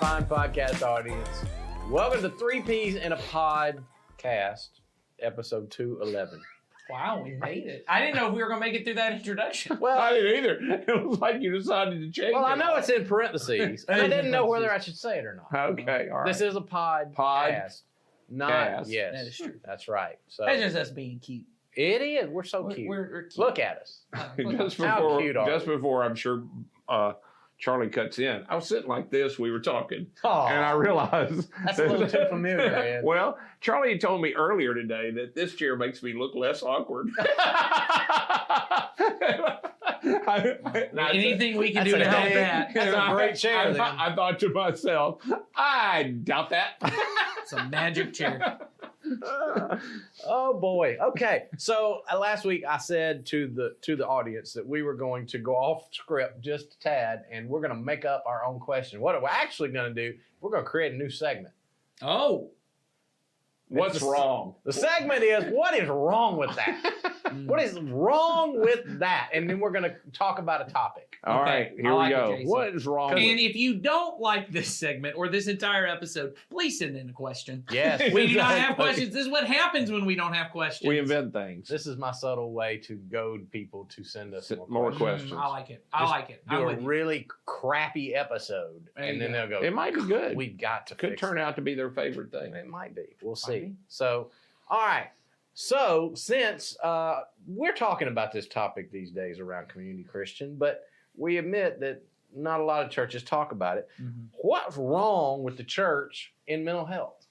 fine podcast audience. Welcome to Three Peas in a Podcast, episode 211. Wow, we made it. I didn't know if we were going to make it through that introduction. Well, I didn't either. It was like you decided to change I it. know it's in parentheses. I didn't know whether I should say it or not. Okay, all right. This is a podcast, not Cast. yes. That is true. That's right. So That's just us being cute. it is. We're so cute. We're cute. Look at us. just How before, cute are just we? before I'm sure Charlie cuts in, I was sitting like this. We were talking, Oh, and I realized that's a little too familiar, man. Well, Charlie told me earlier today that this chair makes me look less awkward. Anything we can That's do to a help great- that. That's a great chair, then. I thought to myself, I doubt that. It's a magic chair. Oh boy. Okay. So last week I said to the audience that we were going to go off script just a tad, and we're going to make up our own question. What we're actually going to do, we're going to create a new segment. Oh. What's It's- wrong? The segment is, what is wrong with that? What is wrong with that? And then we're going to talk about a topic. All Okay, right, here I we like it, go. Jason. What is wrong? And with if you don't like this segment or this entire episode, please send in a question. Yes. We do not have exactly. questions. This is what happens when we don't have questions. We invent things. This is my subtle way to goad people to send us More questions. questions. I like it. I Just like it. Do I'm a with you. really crappy episode, There and you then go. they'll go, It might be good. we've got to Could fix turn out to be their favorite thing. It might be. We'll Might see. be. So, all right. So, since we're talking about this topic these days around community Christian, but we admit that not a lot of churches talk about it. Mhm. What's wrong with the church in mental health?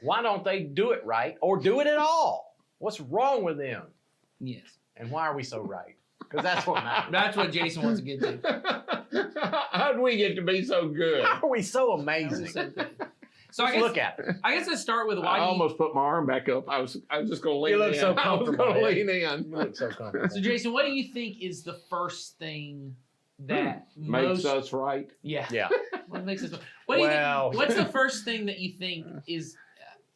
Why don't they do it right or do it at all? What's wrong with them? Yes. And why are we so right? Because that's what matters. That's what Jason wants to get to. How'd we get to be so good? How are we so amazing? So I Just guess, look at it. I guess let's start with I why do you, almost put my arm back up. I was just going to lean You look in. so I was comfortable, going to yeah. lean in. You look so comfortable. So Jason, what do you think is the first thing that Makes most us right. yeah Yeah. what makes us what do you Well- think, what's the first thing that you think is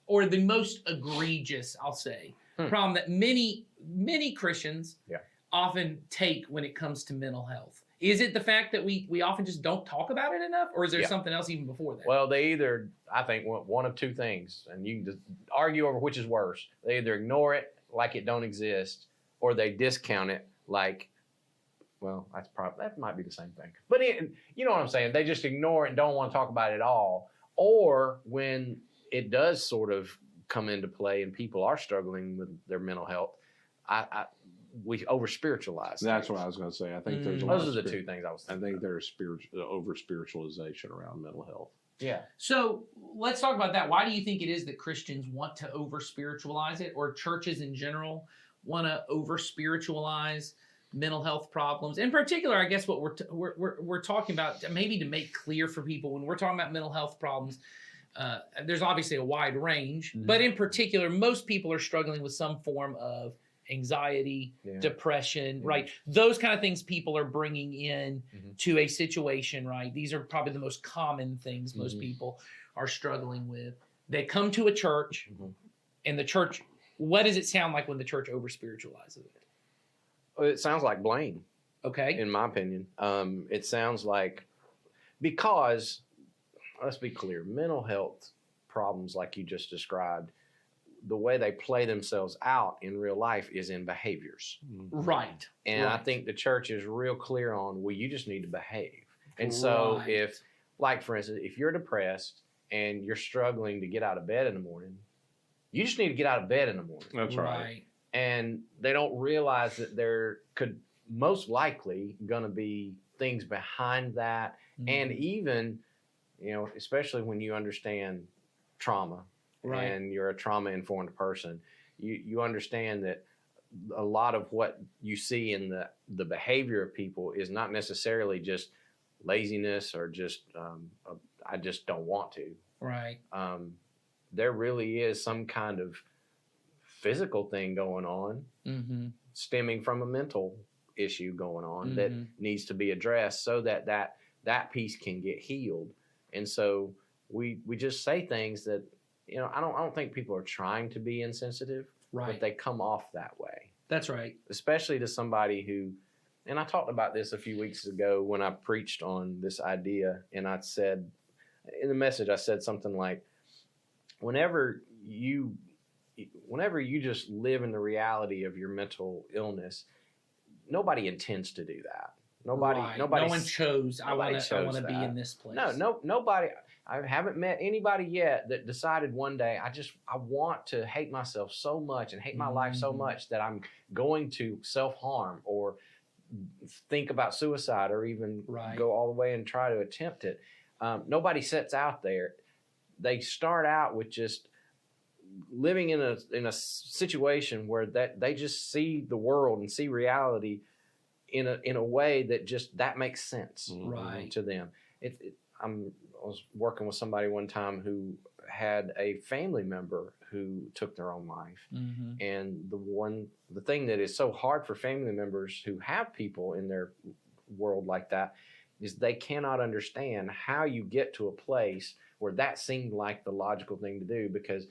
or the most egregious I'll say problem that many Christians Yeah. often take when it comes to mental health? Is it the fact that we often just don't talk about it enough, or is there Yeah. something else even before that? Well, they either, I think, one of two things, and you can just argue over which is worse. They either ignore it like it don't exist, or they discount it like, well, that might be the same thing. But you know what I'm saying? They just ignore it and don't want to talk about it at all. Or when it does sort of come into play and people are struggling with their mental health, we over spiritualize. That's what I was going to say. I think there's a lot Those are of the two things I was I thinking. think there's over spiritualization around mental health. Yeah. So let's talk about that. Why do you think it is that Christians want to over spiritualize it, or churches in general want to over spiritualize mental health problems? In particular, I guess what we're talking about, maybe to make clear for people when we're talking about mental health problems. There's obviously a wide range, but in particular, most people are struggling with some form of anxiety, Yeah. depression, right? Those kind of things people are bringing in to a situation, right? These are probably the most common things most people are struggling with. They come to a church, and the church, what does it sound like when the church over spiritualizes it? It sounds like blame. Okay. In my opinion. It sounds like, because, let's be clear, mental health problems like you just described, the way they play themselves out in real life is in behaviors. Right. And I Right. think the church is real clear on, well, you just need to behave. And so Right. if, like for instance, if you're depressed and you're struggling to get out of bed in the morning, you just need to get out of bed in the morning. That's right. And they don't realize that there could most likely going to be things behind that. And even, especially when you understand trauma, Right. and you're a trauma-informed person, you understand that a lot of what you see in the behavior of people is not necessarily just laziness or just I just don't want to. Right. There really is some kind of physical thing going on, stemming from a mental issue going on that needs to be addressed so that piece can get healed. And so we just say things that, I don't think people are trying to be insensitive, Right. but they come off that way, That's right. especially to somebody who, and I talked about this a few weeks ago when I preached on this idea, and I said in the message, I said something like, whenever you just live in the reality of your mental illness, nobody intends to do that. Nobody, Right. nobody. No one chose. I nobody want to chose be that. in this place. Nobody. I haven't met anybody yet that decided one day I want to hate myself so much and hate my life so much that I'm going to self-harm or think about suicide or even Right. go all the way and try to attempt it. Nobody sets out there. They start out with just living in a situation where that they just see the world and see reality in a way that makes sense Right. to them. I was working with somebody one time who had a family member who took their own life. Mm-hmm. And the thing that is so hard for family members who have people in their world like that is they cannot understand how you get to a place where that seemed like the logical thing to do, because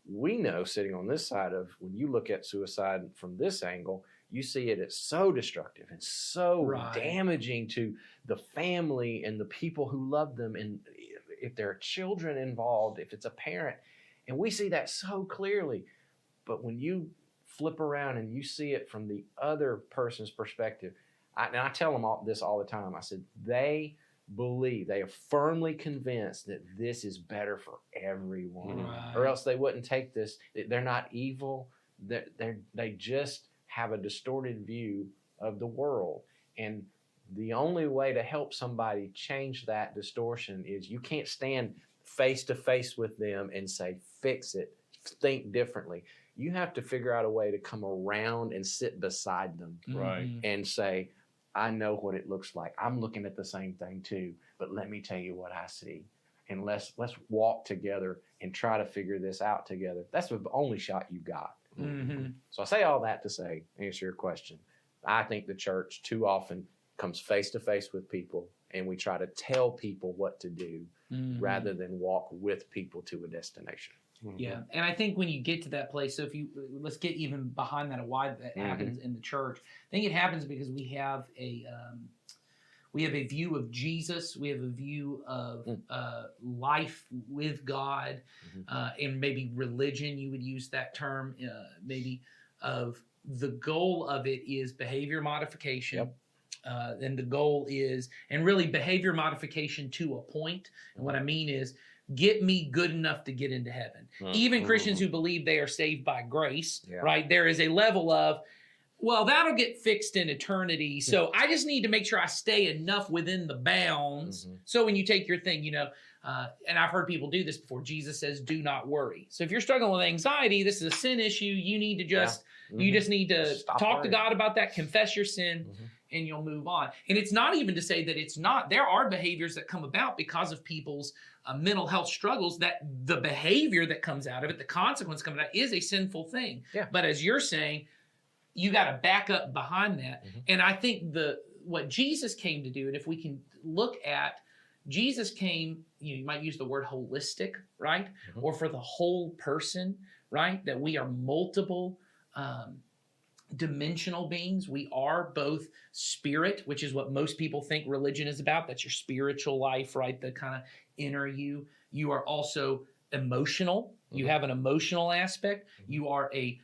we know, sitting on this side of, when you look at suicide from this angle, you see it as so destructive and so Right. damaging to the family and the people who love them, and if there are children involved, if it's a parent, and we see that so clearly. But when you flip around and you see it from the other person's perspective, and I tell them this all the time, I said, they believe, they are firmly convinced that this is better for everyone, Right. or else they wouldn't take this. They're not evil. They just have a distorted view of the world. And the only way to help somebody change that distortion is you can't stand face to face with them and say, fix it, think differently. You have to figure out a way to come around and sit beside them Right. Mm-hmm. and say, I know what it looks like. I'm looking at the same thing too, but let me tell you what I see. And let's walk together and try to figure this out together. That's the only shot you got. Mm-hmm. So I say all that to say, answer your question. I think the church too often comes face to face with people, and we try to tell people what to do Mm-hmm. rather than walk with people to a destination. Yeah, and I think when you get to that place, so if you let's get even behind that, of why that happens in the church. I think it happens because we have a view of Jesus, we have a view of life with God, and maybe religion. You would use that term, maybe of the goal of it is behavior modification. Yep. And the goal is, and really behavior modification to a point. And what I mean is, get me good enough to get into heaven. Even Christians who believe they are saved by grace, right? There is a level of, well, that'll get fixed in eternity. So I just need to make sure I stay enough within the bounds. So when you take your thing, and I've heard people do this before, Jesus says, do not worry. So if you're struggling with anxiety, this is a sin issue. You need to just, you just need to Stop talk to worrying. God about that, confess your sin, and you'll move on. And it's not even to say that it's not. There are behaviors that come about because of people's mental health struggles, that the behavior that comes out of it, the consequence coming out, is a sinful thing. Yeah. But as you're saying, you got to back up behind that. And I think what Jesus came to do, and if we can look at, Jesus came, you might use the word holistic, right? Or for the whole person, right? That we are multiple dimensional beings. We are both spirit, which is what most people think religion is about. That's your spiritual life, right? The kind of inner you. You are also emotional. You have an emotional aspect. You are a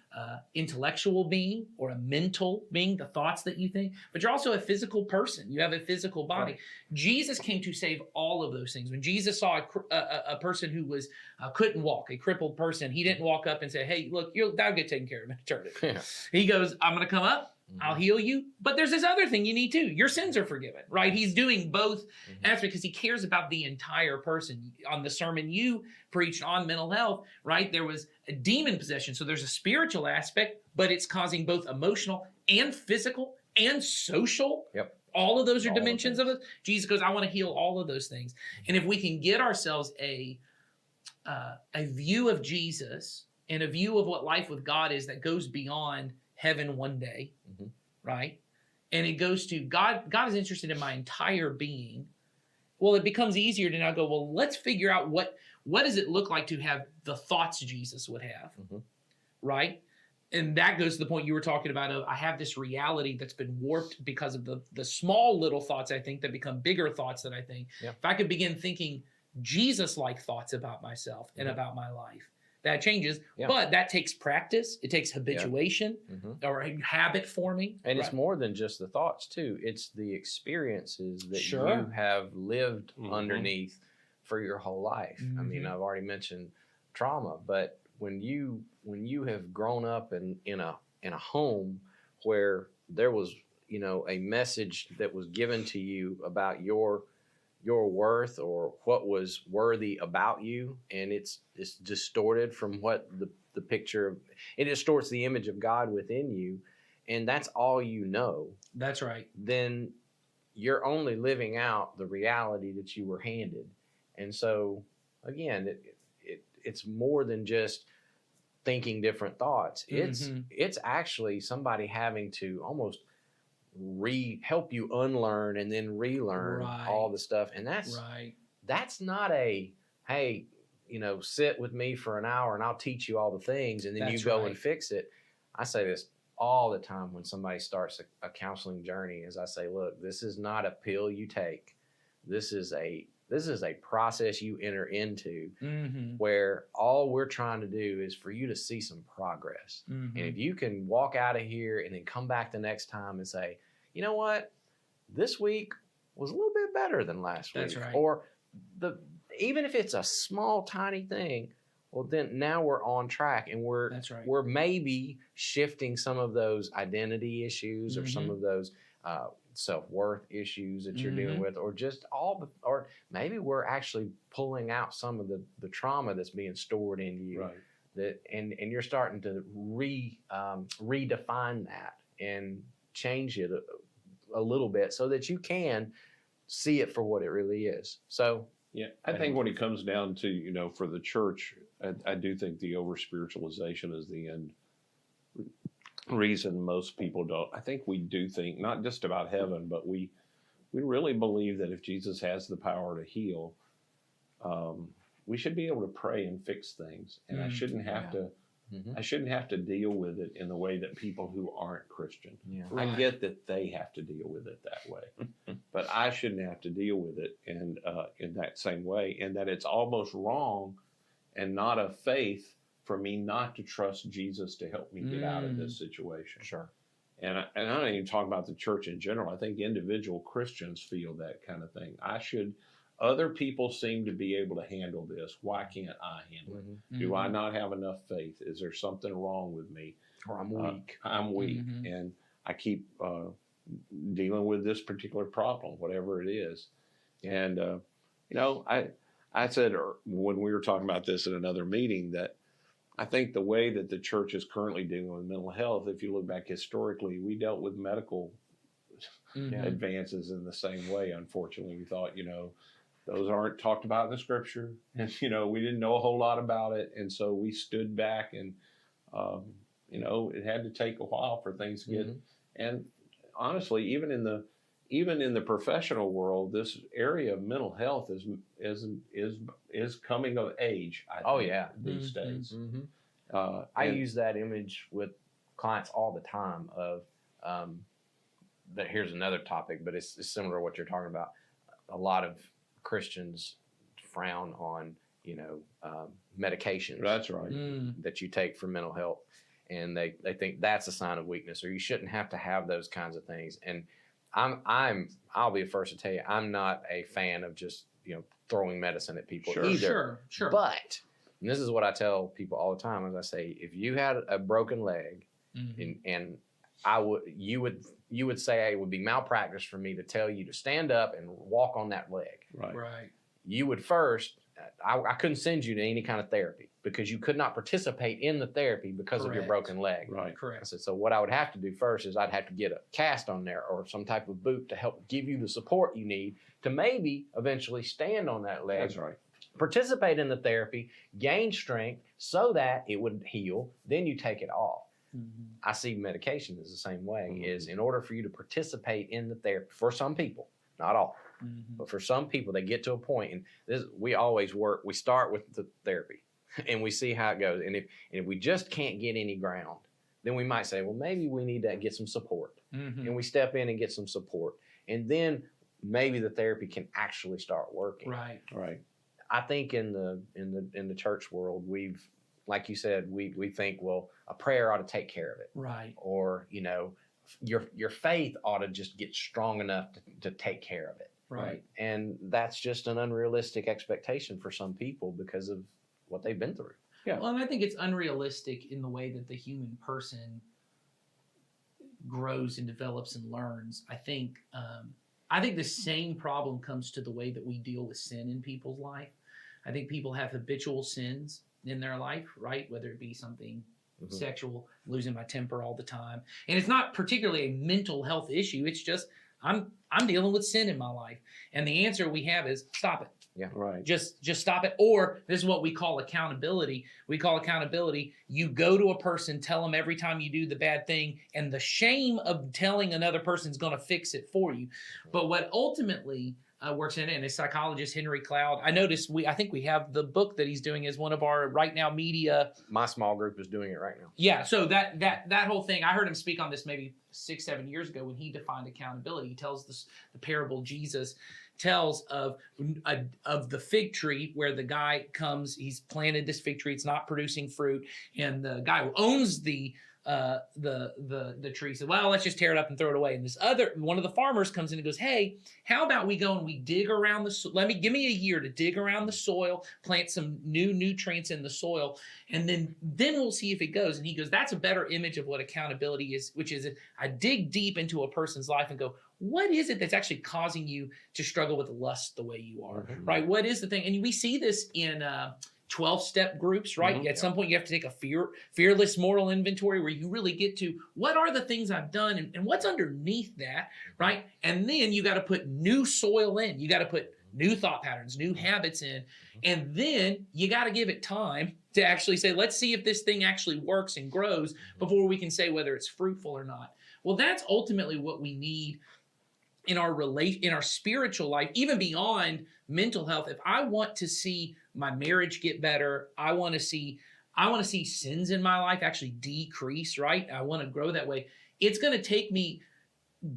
intellectual being or a mental being, the thoughts that you think, but you're also a physical person. You have a physical body. Right. Jesus came to save all of those things. When Jesus saw a person who was couldn't walk, a crippled person, he didn't walk up and say, hey, look, that'll get taken care of in eternity. Yeah. He goes, I'm going to come up. I'll heal you. But there's this other thing you need too. Your sins are forgiven, right? He's doing both aspects because he cares about the entire person. On the sermon you preached on mental health, right? There was a demon possession. So there's a spiritual aspect, but it's causing both emotional and physical and social. Yep. All of those are dimensions of it. Jesus goes, I want to heal all of those things. And if we can get ourselves a view of Jesus and a view of what life with God is that goes beyond heaven one day, right? And it goes to God is interested in my entire being. Well, it becomes easier to now go, well, let's figure out what does it look like to have the thoughts Jesus would have, right? And that goes to the point you were talking about of I have this reality that's been warped because of the small little thoughts I think that become bigger thoughts that I think. Yeah. If I could begin thinking Jesus-like thoughts about myself and about my life, that changes. Yeah. But that takes practice. It takes habituation or habit forming. And it's more than just the thoughts too. It's the experiences that Sure. you have lived underneath for your whole life. I mean, Mhm. I've already mentioned trauma, but when you have grown up in a home where there was, you know, a message that was given to you about your worth or what was worthy about you, and it's distorted from what the picture of it distorts the image of God within you, and that's all you know, That's right. then you're only living out the reality that you were handed. And so again, it's more than just thinking different thoughts. It's actually somebody having to almost help you unlearn and then relearn all the stuff. And that's not a, hey, you know, sit with me for an hour and I'll teach you all the things and then you go and fix it. I say this all the time when somebody starts a counseling journey, is I say, look, this is not a pill you take. This is a process you enter into where all we're trying to do is for you to see some progress. And if you can walk out of here and then come back the next time and say, you know what, this week was a little bit better than last week. That's right. Or even if it's a small, tiny thing, well, then now we're on track and we're maybe shifting some of those identity issues or some of those self-worth issues that you're dealing with, or just or maybe we're actually pulling out some of the trauma that's being stored in you. Right. That and you're starting to redefine that and change it a little bit so that you can see it for what it really is. So yeah, I think when it comes down to, you know, for the church, I do think the over spiritualization is the end reason most people don't. I think we do think not just about heaven, but we really believe that if Jesus has the power to heal, we should be able to pray and fix things, and I shouldn't have to. I shouldn't have to deal with it in the way that people who aren't Christian. Yeah. I get that they have to deal with it that way, but I shouldn't have to deal with it in that same way, and that it's almost wrong and not of faith for me not to trust Jesus to help me get out of this situation. Sure. And I don't even talk about the church in general. I think individual Christians feel that kind of thing. Other people seem to be able to handle this. Why can't I handle it? Do I not have enough faith? Is there something wrong with me? Or I'm weak. I'm weak. And I keep dealing with this particular problem, whatever it is. And, you know, I said when we were talking about this in another meeting that I think the way that the church is currently dealing with mental health, if you look back historically, we dealt with medical advances in the same way. Unfortunately, we thought, you know, those aren't talked about in the scripture. And, you know, we didn't know a whole lot about it. And so we stood back and, you know, it had to take a while for things to get. And honestly, even in the professional world, this area of mental health is coming of age. I think, these days. I use that image with clients all the time of that. Here's another topic, but it's similar to what you're talking about. A lot of Christians frown on, you know, medications. That's right. That you take for mental health, and they think that's a sign of weakness, or you shouldn't have to have those kinds of things. And I'll be the first to tell you, I'm not a fan of just, you know, throwing medicine at people either. Sure. But, and this is what I tell people all the time, as I say, if you had a broken leg, and you would say it would be malpractice for me to tell you to stand up and walk on that leg. Right. You would first, I couldn't send you to any kind of therapy because you could not participate in the therapy because of your broken leg. Right. I Correct. said, so what I would have to do first is I'd have to get a cast on there or some type of boot to help give you the support you need to maybe eventually stand on that leg. That's right. Participate in the therapy, gain strength so that it would heal, then you take it off. I see medication is the same way, is in order for you to participate in the therapy, for some people, not all, but for some people, they get to a point, and we start with the therapy and we see how it goes. And if we just can't get any ground, then we might say, well, maybe we need to get some support. Mhm. And we step in and get some support. And then maybe the therapy can actually start working. Right. Right. I think in the church world, we've, like you said, we think, well, a prayer ought to take care of it. Right. Or, your faith ought to just get strong enough to take care of it. Right. And that's just an unrealistic expectation for some people because of what they've been through. Yeah. Well, and I think it's unrealistic in the way that the human person grows and develops and learns. I think the same problem comes to the way that we deal with sin in people's life. I think people have habitual sins in their life, right? Whether it be something Mhm. sexual, losing my temper all the time, and it's not particularly a mental health issue. It's just I'm dealing with sin in my life, and the answer we have is stop it. Right. Just stop it. Or this is what we call accountability. We call accountability. You go to a person, tell them every time you do the bad thing, and the shame of telling another person is going to fix it for you. But what ultimately works in it, and a psychologist, Henry Cloud, I noticed I think we have the book that he's doing as one of our right now media. My small group is doing it right now. Yeah, so that whole thing, I heard him speak on this maybe 6-7 years ago when he defined accountability. He tells the parable Jesus tells of the fig tree, where the guy comes, he's planted this fig tree, it's not producing fruit, and the guy who owns the tree said, well, let's just tear it up and throw it away. And one of the farmers comes in and goes, hey, how about we go and we dig around give me a year to dig around the soil, plant some new nutrients in the soil, and then we'll see if it goes. And he goes, that's a better image of what accountability is, which is I dig deep into a person's life and go, what is it that's actually causing you to struggle with lust the way you are, Mhm. right? What is the thing? And we see this in 12-step groups, right? Mhm. At some point, you have to take a fearless moral inventory where you really get to what are the things I've done and what's underneath that, right? And then you got to put new soil in. You got to put new thought patterns, new habits in. And then you got to give it time to actually say, let's see if this thing actually works and grows before we can say whether it's fruitful or not. Well, that's ultimately what we need in our spiritual life, even beyond mental health. If I want to see my marriage get better, I want to see sins in my life actually decrease, right? I want to grow that way. It's going to take me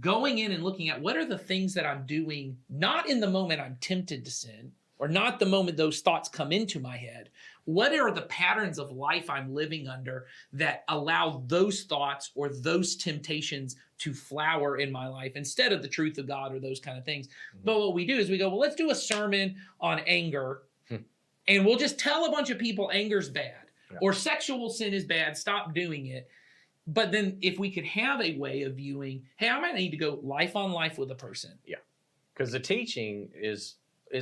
going in and looking at what are the things that I'm doing, not in the moment I'm tempted to sin, or not the moment those thoughts come into my head. What are the patterns of life I'm living under that allow those thoughts or those temptations to flower in my life instead of the truth of God or those kind of things? Mhm. But what we do is we go, well, let's do a sermon on anger, and we'll just tell a bunch of people anger's bad, Yeah. or sexual sin is bad, stop doing it. But then if we could have a way of viewing, hey, I might need to go life on life with a person. Because the teaching is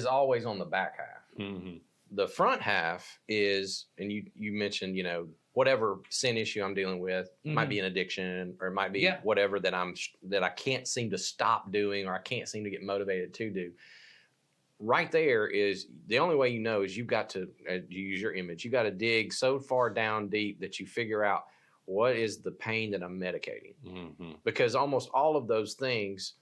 always on the back half. Mm-hmm. The front half is, and you mentioned, whatever sin issue I'm dealing with, it might be an addiction, or it might be Yeah. whatever that I can't seem to stop doing, or I can't seem to get motivated to do. Right there is the only way is you've got to use your image. You got to dig so far down deep that you figure out what is the pain that I'm medicating, Mm-hmm. because almost all of those things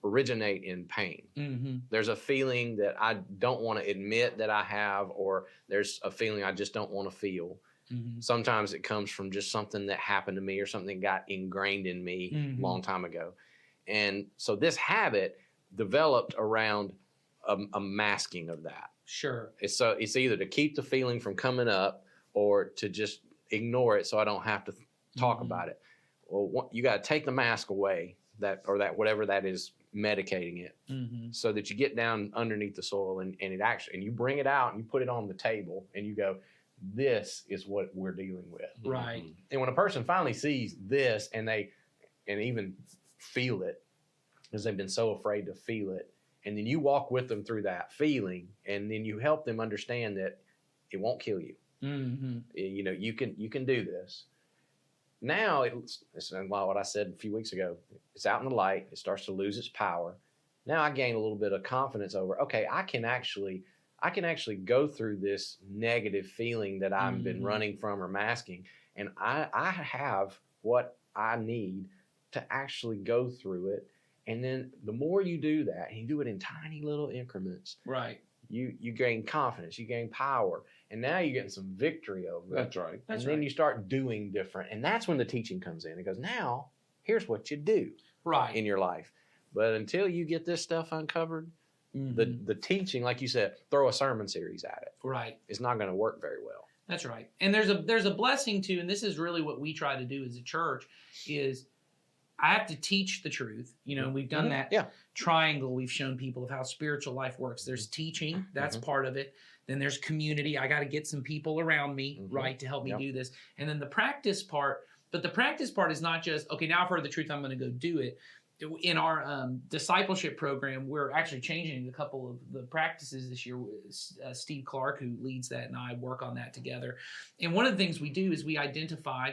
originate in pain. Mm-hmm. There's a feeling that I don't want to admit that I have, or there's a feeling I just don't want to feel. Mm-hmm. Sometimes it comes from just something that happened to me, or something that got ingrained in me Mhm. a long time ago. And so this habit developed around a masking of that. Sure. It's either to keep the feeling from coming up, or to just ignore it so I don't have to talk Mhm. about it. Well, you got to take the mask away, that whatever that is medicating it, Mm-hmm. so that you get down underneath the soil and you bring it out and you put it on the table and you go, this is what we're dealing with. Right. And when a person finally sees this and even feel it, because they've been so afraid to feel it, and then you walk with them through that feeling, and then you help them understand that it won't kill you. Mm-hmm. You can do this. Now it's what I said a few weeks ago. It's out in the light. It starts to lose its power. Now I gain a little bit of confidence over, okay, I can actually go through this negative feeling that I've been Mhm. running from or masking, and I have what I need to actually go through it. And then the more you do that, and you do it in tiny little increments, Right. you gain confidence, you gain power, and now you're getting some victory over it. That's right. That's and then right. you start doing different, and that's when the teaching comes in. It goes, now here's what you do Right. in your life. But until you get this stuff uncovered, Mhm. the teaching, like you said, throw a sermon series at it. Right. It's not going to work very well. That's right. And there's a blessing too, and this is really what we try to do as a church is I have to teach the truth. You know, we've done that Yeah. triangle. We've shown people of how spiritual life works. There's teaching, that's part of it. Then there's community. I got to get some people around me, right, to help me Yep. do this. And then the practice part, but the practice part is not just, okay, now I've heard the truth, I'm going to go do it. In our discipleship program, we're actually changing a couple of the practices this year. Steve Clark, who leads that, and I work on that together. And one of the things we do is we identify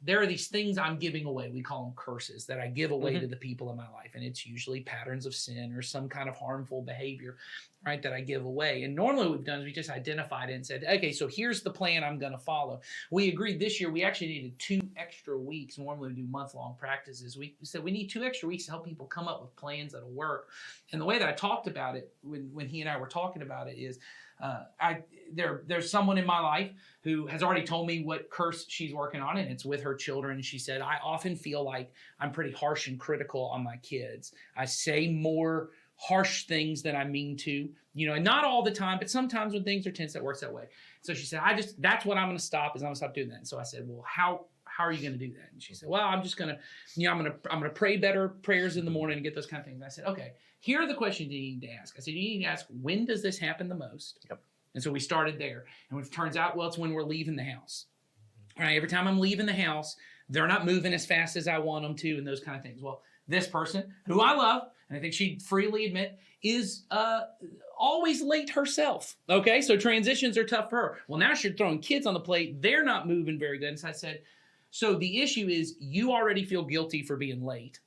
there are these things I'm giving away. We call them curses that I give away to the people in my life. And it's usually patterns of sin or some kind of harmful behavior, right, that I give away. And normally what we've done is we just identified it and said, okay, so here's the plan I'm going to follow. We agreed this year we actually needed 2 extra weeks. Normally we do month-long practices. We said we need 2 extra weeks to help people come up with plans that'll work. And the way that I talked about it when he and I were talking about it is there's someone in my life who has already told me what curse she's working on, and it's with her children. And she said, I often feel like I'm pretty harsh and critical on my kids. I say more harsh things than I mean to, you know, and not all the time, but sometimes when things are tense, that works that way. So she said, that's what I'm going to stop is I'm going to stop doing that. And so I said, well, how are you going to do that? And she said, well, I'm just going to, you know, I'm going to pray better prayers in the morning and get those kind of things. And I said, okay, here are the questions you need to ask. I said, you need to ask, when does this happen the most? Yep. And so we started there. And it turns out, well, it's when we're leaving the house. All right, every time I'm leaving the house, they're not moving as fast as I want them to and those kind of things. Well, this person, who I love, and I think she'd freely admit, is always late herself. Okay, so transitions are tough for her. Well, now she's throwing kids on the plate. They're not moving very good. And so I said, so the issue is you already feel guilty for being late.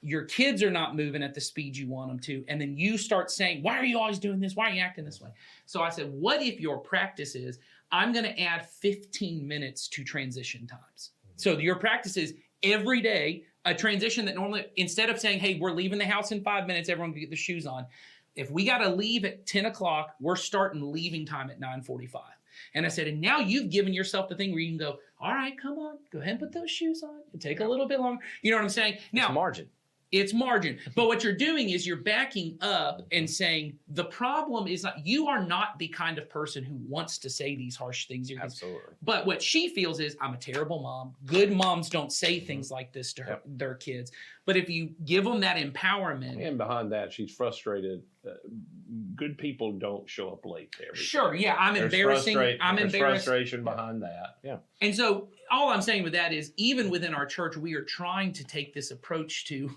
Your kids are not moving at the speed you want them to. And then you start saying, why are you always doing this? Why are you acting this way? So I said, what if your practice is, I'm going to add 15 minutes to transition times. So your practice is every day, a transition that normally, instead of saying, hey, we're leaving the house in 5 minutes, everyone can get their shoes on. If we got to leave at 10 o'clock, we're starting leaving time at 9:45. And I said, and now you've given yourself the thing where you can go, all right, come on, go ahead and put those shoes on. It'll take a little bit longer. You know what I'm saying? Now, It's margin. it's margin. But what you're doing is you're backing up and saying the problem is not, you are not the kind of person who wants to say these harsh things. to your kids. Absolutely. But what she feels is, I'm a terrible mom. Good moms don't say things like this to Yep. their kids. But if you give them that empowerment, And behind that, she's frustrated. Good people don't show up late to everything. sure, yeah, I'm There's embarrassing. I'm there's embarrassed. frustration behind that. And so all I'm saying with that is, even within our church, we are trying to take this approach to,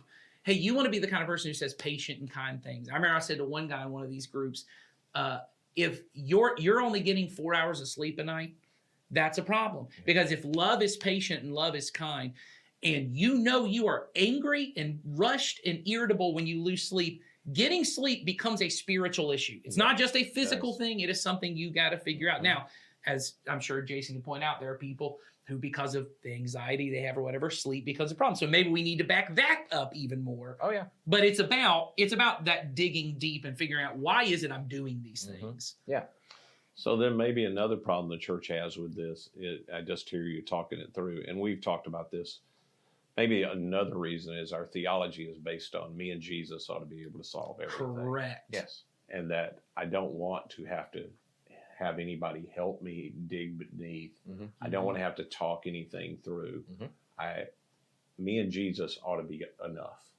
hey, you want to be the kind of person who says patient and kind things. I remember I said to one guy in one of these groups, if you're only getting 4 hours of sleep a night, that's a problem. Because if love is patient and love is kind, and you know you are angry and rushed and irritable when you lose sleep, getting sleep becomes a spiritual issue. It's not just a physical Yes. thing. It is something you got to figure out. Now, as I'm sure Jason can point out, there are people who, because of the anxiety they have or whatever, sleep becomes a problem. So maybe we need to back that up even more. Oh, yeah. But it's about that digging deep and figuring out, why is it I'm doing these things? So then maybe another problem the church has with this, I just hear you talking it through, and we've talked about this. Maybe another reason is our theology is based on me and Jesus ought to be able to solve everything. Correct. Yes. And that I don't want to have anybody help me dig beneath. Mhm. I don't want to have to talk anything through. Mhm. Me and Jesus ought to be enough.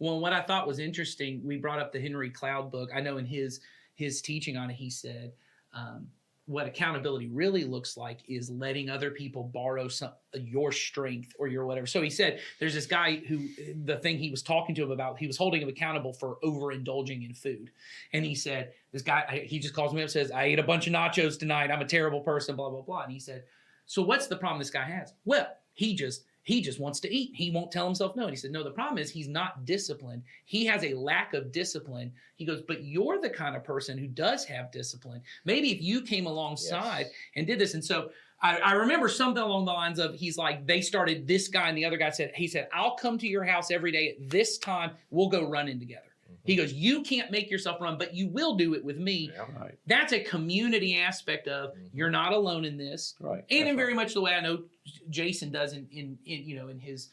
Well, what I thought was interesting, we brought up the Henry Cloud book. I know in his teaching on it, he said, what accountability really looks like is letting other people borrow your strength or your whatever. So he said, there's this guy who, the thing he was talking to him about, he was holding him accountable for overindulging in food. And he said, this guy, he just calls me up and says, I ate a bunch of nachos tonight. I'm a terrible person, blah, blah, blah. And he said, so what's the problem this guy has? Well, he just wants to eat. He won't tell himself no. And he said, no, the problem is he's not disciplined. He has a lack of discipline. He goes, but you're the kind of person who does have discipline. Maybe if you came alongside and did this. And so I remember something along the lines of, he's like, they started, this guy and the other guy said, he said, I'll come to your house every day at this time. We'll go running together. He goes, you can't make yourself run, but you will do it with me. Yeah. Right. That's a community aspect of you're not alone in this. Right. And in That's very right. much the way I know Jason does in his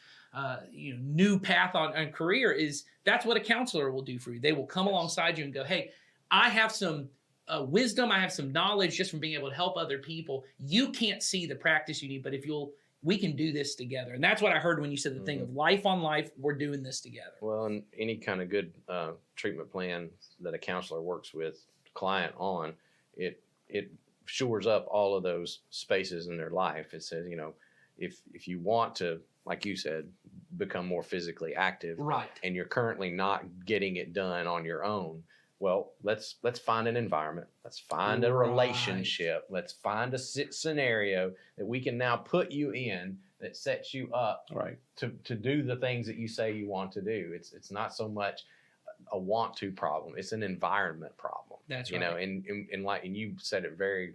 new path on career is that's what a counselor will do for you. They will come alongside you and go, hey, I have some wisdom, I have some knowledge just from being able to help other people. You can't see the practice you need, but we can do this together. And that's what I heard when you said the thing of life on life, we're doing this together. Well, and any kind of good treatment plan that a counselor works with the client on, it shores up all of those spaces in their life. It says, if you want to, like you said, become more physically active, Right. and you're currently not getting it done on your own, well, let's find an environment. Let's find a Right. relationship. Let's find a scenario that we can now put you in that sets you up Right. to do the things that you say you want to do. It's not so much a want to problem. It's an environment problem. That's you right. know, and you said it very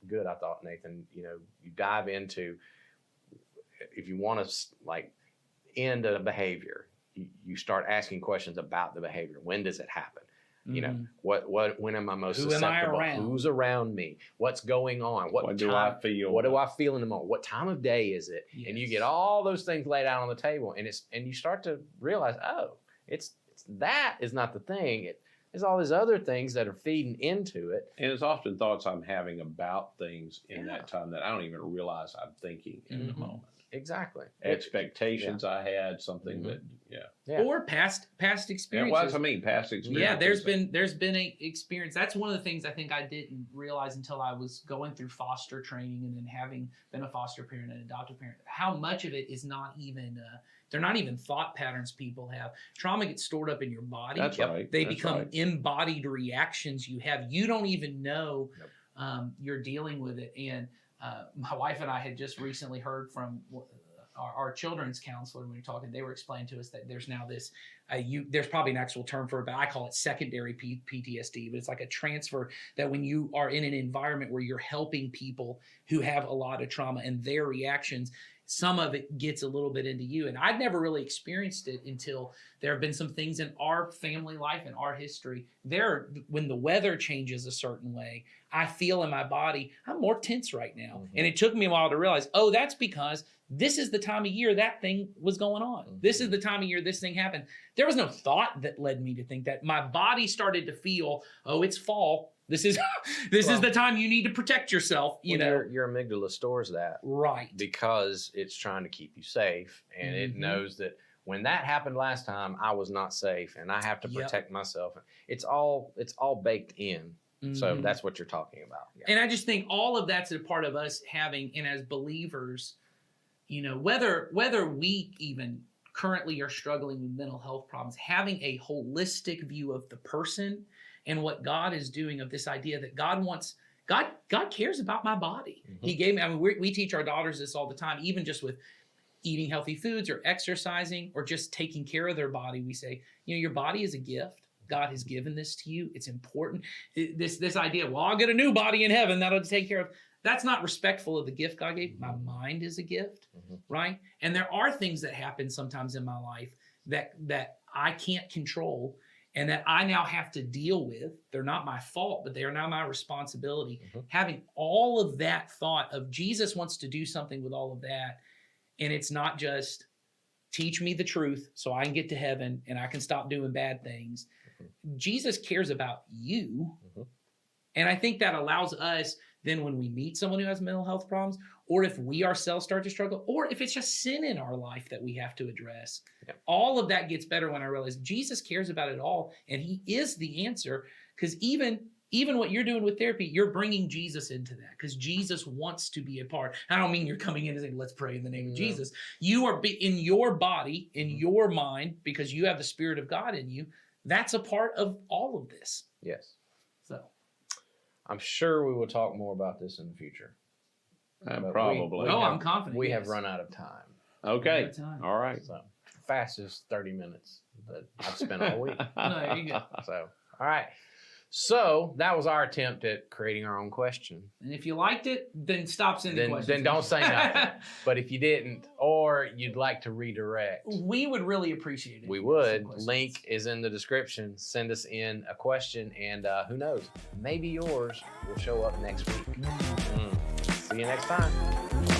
good, I thought, Nathan. You dive into, if you want to end a behavior, you start asking questions about the behavior. When does it happen? When am I most Who am I susceptible? around? Who's around me? What's going on? What do I feel? What do I feel in the moment? What time of day is it? And you Yes. get all those things laid out on the table, and you start to realize, oh, it's that is not the thing. It's all these other things that are feeding into it. And it's often thoughts I'm having about things in Yeah. that time that I don't even realize I'm thinking in the Mhm. moment. Exactly. Expectations I had, something that, Yeah. Or past Yeah, experiences. well, that's what I mean, past experiences. Yeah, there's been a experience. That's one of the things I think I didn't realize until I was going through foster training and then having been a foster parent and adoptive parent. How much of it is not even they're not even thought patterns people have. Trauma gets stored up in your body. That's right. They That's become right. embodied reactions you have. You don't even know you're dealing with it. And my wife and I had just recently heard from our children's counselor when we were talking. They were explaining to us that there's now this, there's probably an actual term for it, but I call it secondary PTSD. But it's like a transfer that when you are in an environment where you're helping people who have a lot of trauma and their reactions, some of it gets a little bit into you. And I'd never really experienced it until there have been some things in our family life and our history. When the weather changes a certain way, I feel in my body, I'm more tense right now. And it took me a while to realize, oh, that's because this is the time of year that thing was going on. This is the time of year this thing happened. There was no thought that led me to think that. My body started to feel, oh, it's fall. This is the time you need to protect yourself. Your amygdala stores that Right. because it's trying to keep you safe, and it knows that when that happened last time, I was not safe, and I have to protect myself. It's all baked in. So that's what you're talking about. Yeah. And I just think all of that's a part of us having, and as believers, whether we even currently are struggling with mental health problems, having a holistic view of the person and what God is doing, of this idea that God cares about my body. He gave me, we teach our daughters this all the time, even just with eating healthy foods or exercising or just taking care of their body. We say, your body is a gift. God has given this to you. It's important. This idea, well, I'll get a new body in heaven that'll take care of. That's not respectful of the gift God gave. My mind is a gift, right? And there are things that happen sometimes in my life that I can't control and that I now have to deal with. They're not my fault, but they are now my responsibility. Having all of that thought of Jesus wants to do something with all of that, and it's not just teach me the truth so I can get to heaven and I can stop doing bad things. Jesus cares about you. And I think that allows us then when we meet someone who has mental health problems, or if we ourselves start to struggle, or if it's just sin in our life that we have to address, all of that gets better when I realize Jesus cares about it all. And he is the answer, because even what you're doing with therapy, you're bringing Jesus into that because Jesus wants to be a part. I don't mean you're coming in and saying, let's pray in the name of Jesus. You are in your body, in your mind, because you have the Spirit of God in you. That's a part of all of this. Yes. So I'm sure we will talk more about this in the future. But Probably. I'm confident. We yes. have run out of time. Okay. Good time. All right. So fastest 30 minutes that I've spent all week. No, you're good. So, all right. So that was our attempt at creating our own question. And if you liked it, then stop sending Then, questions. then don't say nothing. But if you didn't, or you'd like to redirect, We would really appreciate it. we if you send would. questions. Link is in the description. Send us in a question, and who knows? Maybe yours will show up next week. See you next time.